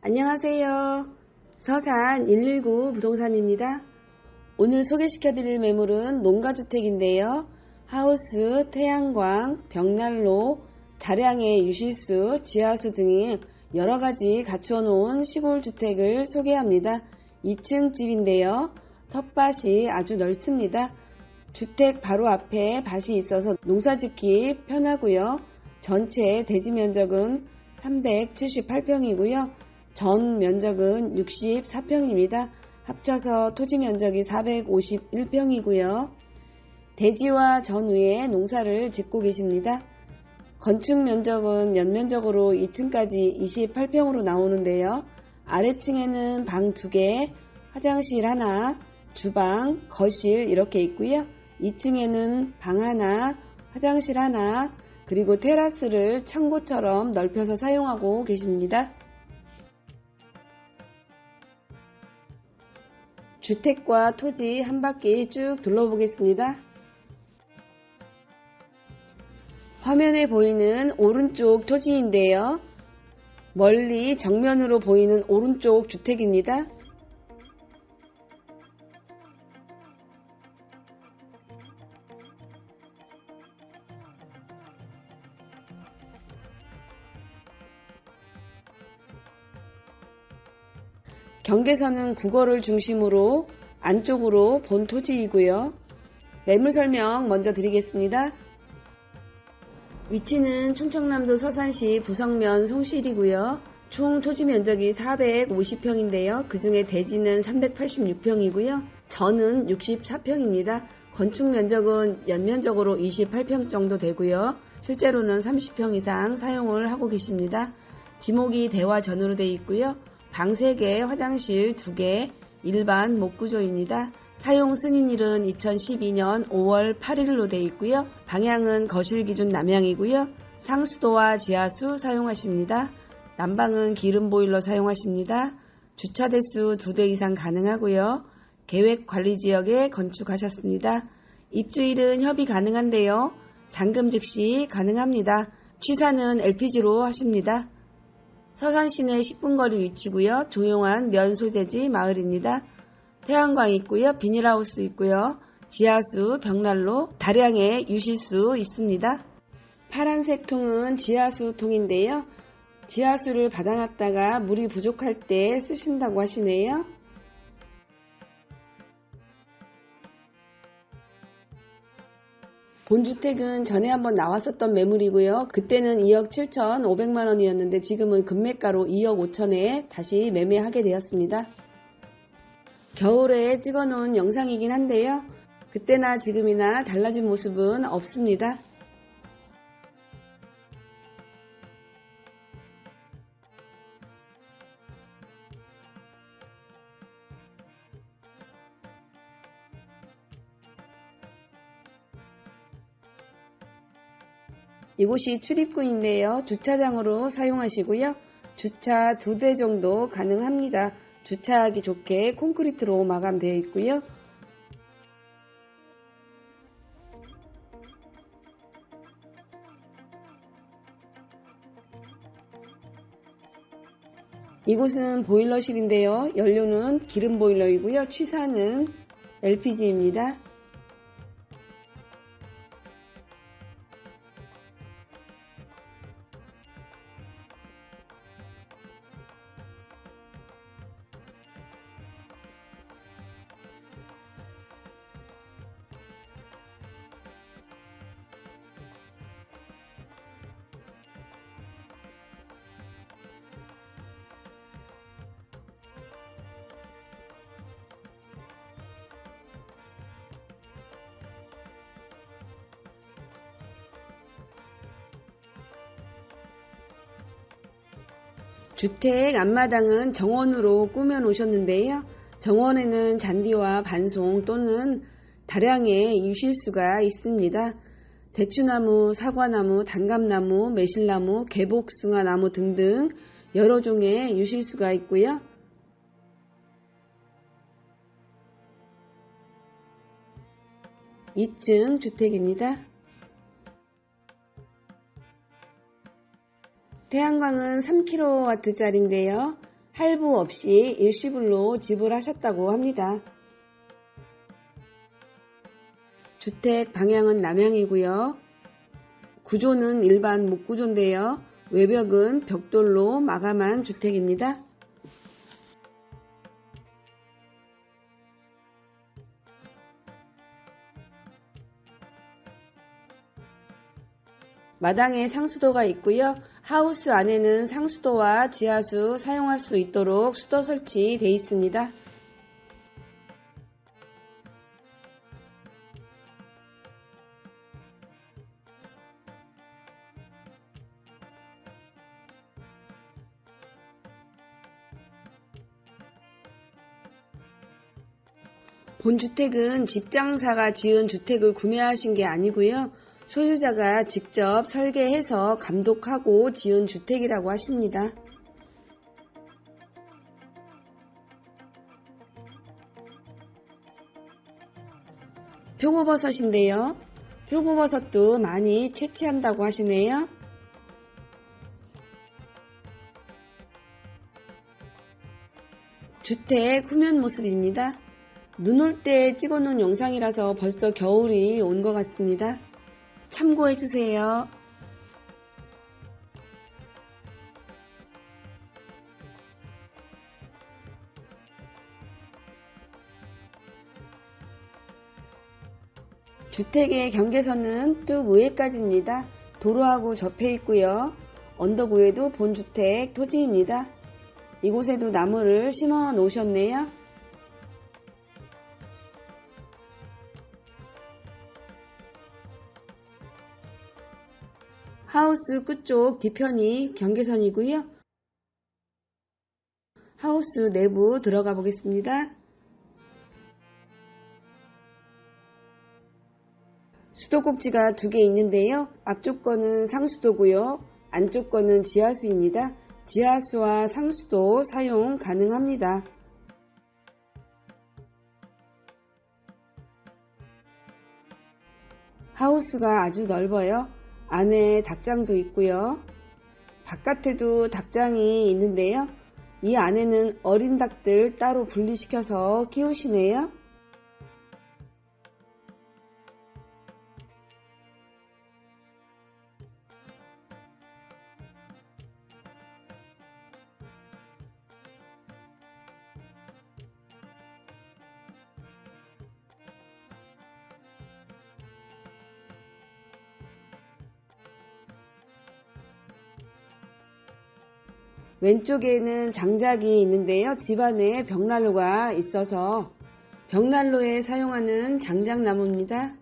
안녕하세요. 서산 119 부동산입니다. 오늘 소개시켜드릴 매물은 농가주택인데요. 하우스, 태양광, 벽난로, 다량의 유실수, 지하수 등이 여러가지 갖추어 놓은 시골주택을 소개합니다. 2층 집인데요. 텃밭이 아주 넓습니다. 주택 바로 앞에 밭이 있어서 농사짓기 편하고요. 전체 대지 면적은 378평이고요. 전 면적은 64평입니다. 합쳐서 토지 면적이 451평이고요. 대지와 전후에 농사를 짓고 계십니다. 건축 면적은 연면적으로 2층까지 28평으로 나오는데요. 아래층에는 방 2개, 화장실 하나, 주방, 거실 이렇게 있고요. 2층에는 방 하나, 화장실 하나, 그리고 테라스를 창고처럼 넓혀서 사용하고 계십니다. 주택과 토지 한 바퀴 쭉 둘러보겠습니다. 화면에 보이는 오른쪽 토지인데요. 멀리 정면으로 보이는 오른쪽 주택입니다. 경계선은 국어를 중심으로 안쪽으로 본 토지이고요. 매물 설명 먼저 드리겠습니다. 위치는 충청남도 서산시 부성면 송실이고요. 총 토지 면적이 450평인데요. 그 중에 대지는 386평이고요. 전은 64평입니다. 건축 면적은 연면적으로 28평 정도 되고요. 실제로는 30평 이상 사용을 하고 계십니다. 지목이 대화전으로 되어 있고요. 방 3개, 화장실 2개, 일반 목구조입니다. 사용 승인일은 2012년 5월 8일로 되어 있고요. 방향은 거실 기준 남향이고요. 상수도와 지하수 사용하십니다. 난방은 기름 보일러 사용하십니다. 주차 대수 2대 이상 가능하고요. 계획 관리 지역에 건축하셨습니다. 입주일은 협의 가능한데요. 잔금 즉시 가능합니다. 취사는 LPG로 하십니다. 서산 시내 10분 거리 위치고요. 조용한 면 소재지 마을입니다. 태양광 있고요. 비닐하우스 있고요. 지하수, 벽난로, 다량의 유실수 있습니다. 파란색 통은 지하수 통인데요. 지하수를 받아놨다가 물이 부족할 때 쓰신다고 하시네요. 본주택은 전에 한번 나왔었던 매물이고요. 그때는 2억 7,500만원이었는데 지금은 금매가로 2억 5천에 다시 매매하게 되었습니다. 겨울에 찍어놓은 영상이긴 한데요. 그때나 지금이나 달라진 모습은 없습니다. 이곳이 출입구인데요. 주차장으로 사용하시고요. 주차 2대 정도 가능합니다. 주차하기 좋게 콘크리트로 마감되어 있고요. 이곳은 보일러실인데요. 연료는 기름 보일러이고요. 취사는 LPG입니다. 주택 앞마당은 정원으로 꾸며 놓으셨는데요. 정원에는 잔디와 반송 또는 다량의 유실수가 있습니다. 대추나무, 사과나무, 단감나무, 매실나무, 개복숭아나무 등등 여러 종의 유실수가 있고요. 2층 주택입니다. 태양광은 3kW짜리인데요. 할부 없이 일시불로 지불하셨다고 합니다. 주택 방향은 남향이고요. 구조는 일반 목구조인데요. 외벽은 벽돌로 마감한 주택입니다. 마당에 상수도가 있고요. 하우스 안에는 상수도와 지하수 사용할 수 있도록 수도 설치되어 있습니다. 본주택은 집장사가 지은 주택을 구매하신 게 아니고요. 소유자가 직접 설계해서 감독하고 지은 주택이라고 하십니다. 표고버섯인데요. 표고버섯도 많이 채취한다고 하시네요. 주택 후면 모습입니다. 눈 올 때 찍어놓은 영상이라서 벌써 겨울이 온 것 같습니다. 참고해주세요. 주택의 경계선은 뚝 위에까지입니다. 도로하고 접해 있고요. 언덕 위에도 본주택 토지입니다. 이곳에도 나무를 심어 놓으셨네요. 하우스 끝쪽 뒤편이 경계선이고요. 하우스 내부 들어가 보겠습니다. 수도꼭지가 2개 있는데요. 앞쪽 거는 상수도고요. 안쪽 거는 지하수입니다. 지하수와 상수도 사용 가능합니다. 하우스가 아주 넓어요. 안에 닭장도 있고요. 바깥에도 닭장이 있는데요. 이 안에는 어린 닭들 따로 분리시켜서 키우시네요. 왼쪽에는 장작이 있는데요. 집안에 벽난로가 있어서 벽난로에 사용하는 장작나무입니다.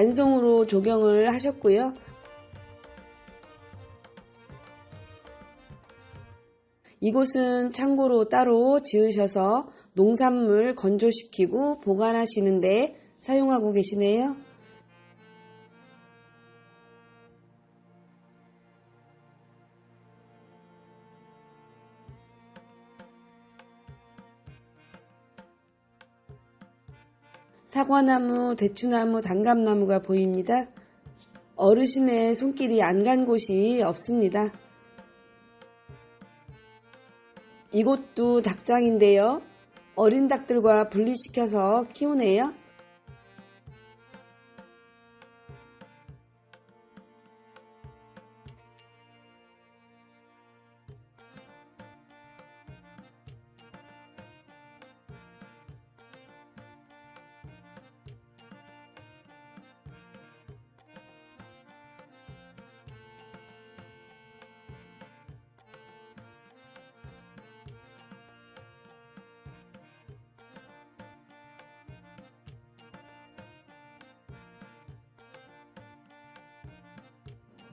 단송으로 조경을 하셨고요. 이곳은 창고로 따로 지으셔서 농산물 건조시키고 보관하시는데 사용하고 계시네요. 사과나무, 대추나무, 단감나무가 보입니다. 어르신의 손길이 안 간 곳이 없습니다. 이곳도 닭장인데요. 어린 닭들과 분리시켜서 키우네요.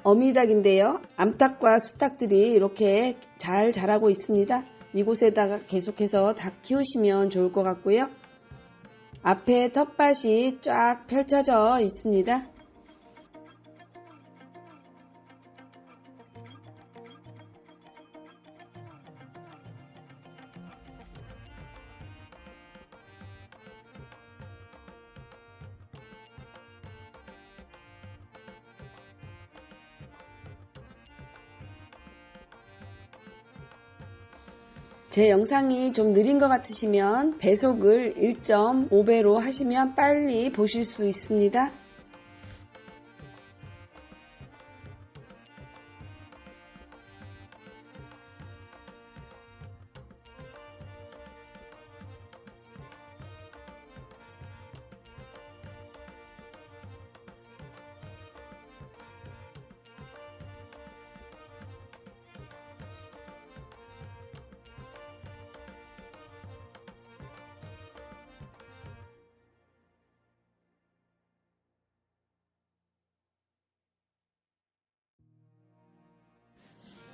어미닭인데요. 암탉과 수탉들이 이렇게 잘 자라고 있습니다. 이곳에다가 계속해서 닭 키우시면 좋을 것 같고요. 앞에 텃밭이 쫙 펼쳐져 있습니다. 제 영상이 좀 느린 것 같으시면 배속을 1.5배로 하시면 빨리 보실 수 있습니다.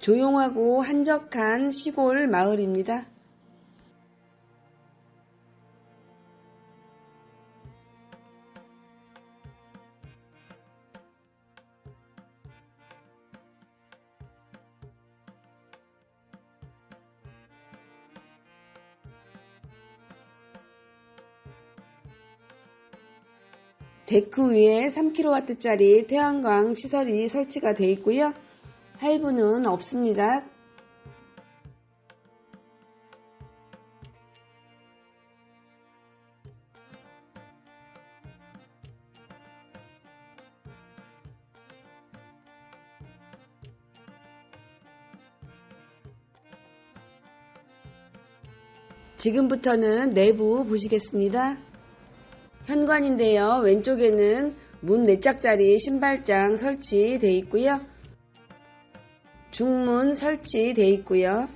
조용하고 한적한 시골 마을입니다. 데크 위에 3kW짜리 태양광 시설이 설치가 되어 있고요. 할부는 없습니다. 지금부터는 내부 보시겠습니다. 현관인데요. 왼쪽에는 문 4짝짜리 신발장 설치되어 있고요. 중문 설치되어 있고요.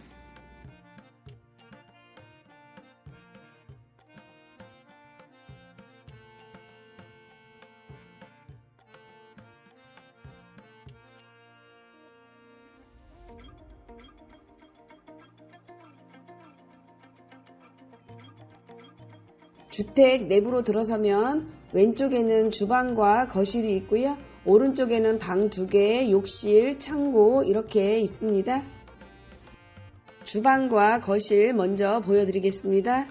주택 내부로 들어서면 왼쪽에는 주방과 거실이 있고요. 오른쪽에는 방 2개, 욕실, 창고 이렇게 있습니다. 주방과 거실 먼저 보여드리겠습니다.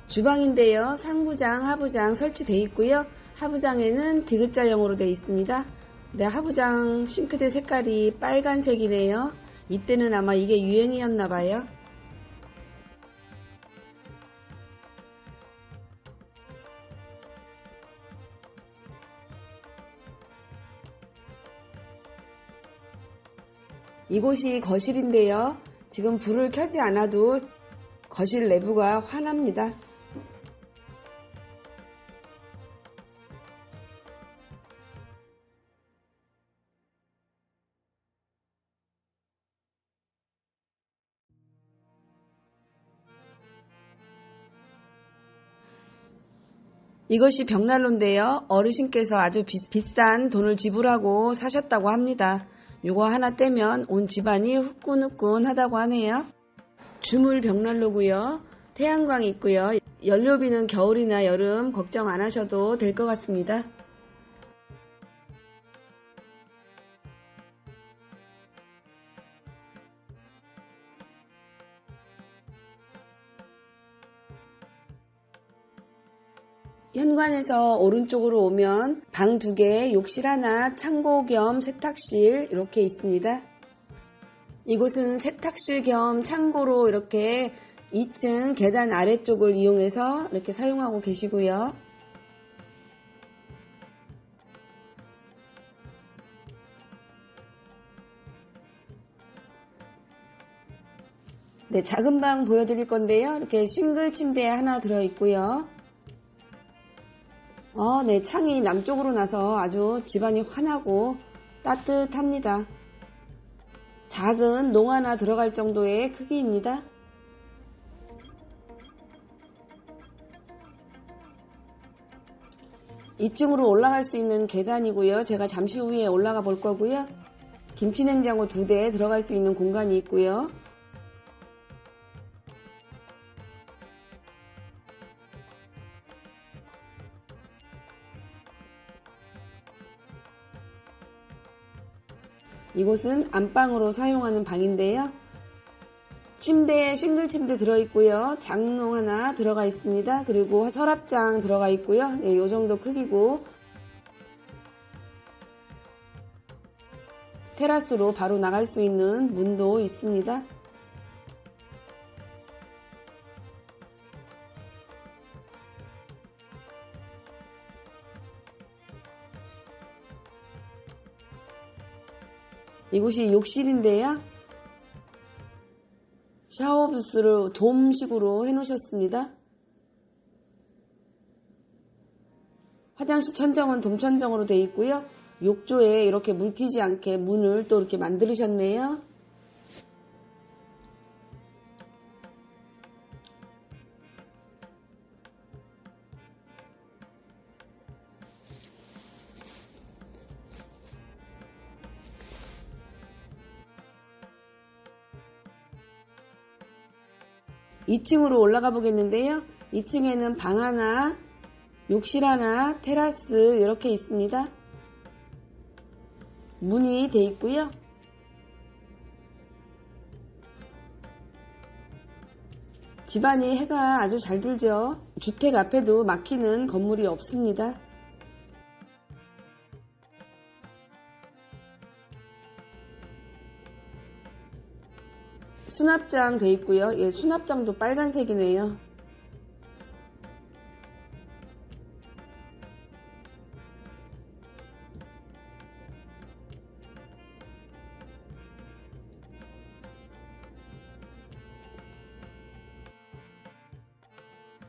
주방인데요. 상부장, 하부장 설치되어 있고요. 하부장에는 D자형으로 되어 있습니다. 네, 하부장 싱크대 색깔이 빨간색이네요. 이때는 아마 이게 유행이었나봐요. 이곳이 거실인데요. 지금 불을 켜지 않아도 거실 내부가 환합니다. 이것이 벽난로인데요. 어르신께서 아주 비싼 돈을 지불하고 사셨다고 합니다. 이거 하나 떼면 온 집안이 후끈후끈하다고 하네요. 주물 벽난로고요. 태양광이 있고요. 연료비는 겨울이나 여름 걱정 안 하셔도 될 것 같습니다. 현관에서 오른쪽으로 오면 방 2개, 욕실 하나, 창고 겸 세탁실 이렇게 있습니다. 이곳은 세탁실 겸 창고로 이렇게 2층 계단 아래쪽을 이용해서 이렇게 사용하고 계시고요. 네, 작은 방 보여드릴 건데요. 이렇게 싱글 침대 하나 들어있고요. 네, 창이 남쪽으로 나서 아주 집안이 환하고 따뜻합니다. 작은 농 하나 들어갈 정도의 크기입니다. 2층으로 올라갈 수 있는 계단이고요. 제가 잠시 후에 올라가 볼 거고요. 김치냉장고 2대 들어갈 수 있는 공간이 있고요. 이곳은 안방으로 사용하는 방인데요. 침대에 싱글 침대 들어있고요. 장롱 하나 들어가 있습니다. 그리고 서랍장 들어가 있고요. 네, 이 정도 크기고 테라스로 바로 나갈 수 있는 문도 있습니다. 이곳이 욕실인데요. 샤워부스를 돔식으로 해놓으셨습니다. 화장실 천정은 돔천정으로 되어 있고요. 욕조에 이렇게 물 튀지 않게 문을 또 이렇게 만드셨네요. (2층으로) 올라가 보겠는데요. 2층에는 방 하나, 욕실 하나, 테라스 이렇게 있습니다. 문이 돼 있고요. 집안이 해가 아주 잘 들죠. 주택 앞에도 막히는 건물이 없습니다. 수납장 돼 있고요. 예, 수납장도 빨간색이네요.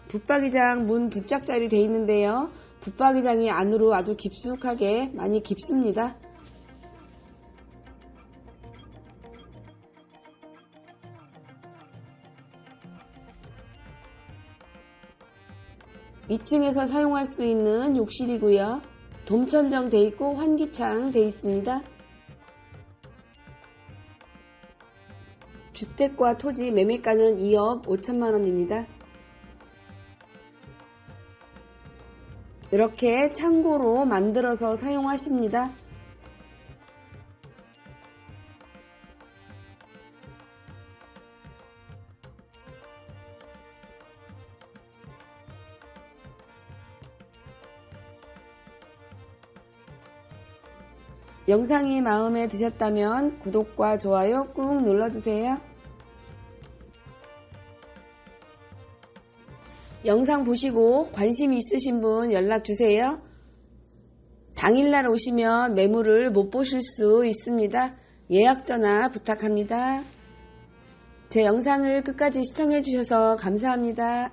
붙박이장 문 2짝짜리 돼 있는데요. 붙박이장이 안으로 아주 깊숙하게 많이 깊습니다. (2층에서) 사용할 수 있는 욕실이고요. 돔천정 돼 있고 환기창 돼 있습니다. 주택과 토지 매매가는 2억 5천만 원입니다. 이렇게 창고로 만들어서 사용하십니다. 영상이 마음에 드셨다면 구독과 좋아요 꾹 눌러주세요. 영상 보시고 관심 있으신 분 연락주세요. 당일날 오시면 매물을 못 보실 수 있습니다. 예약 전화 부탁합니다. 제 영상을 끝까지 시청해 주셔서 감사합니다.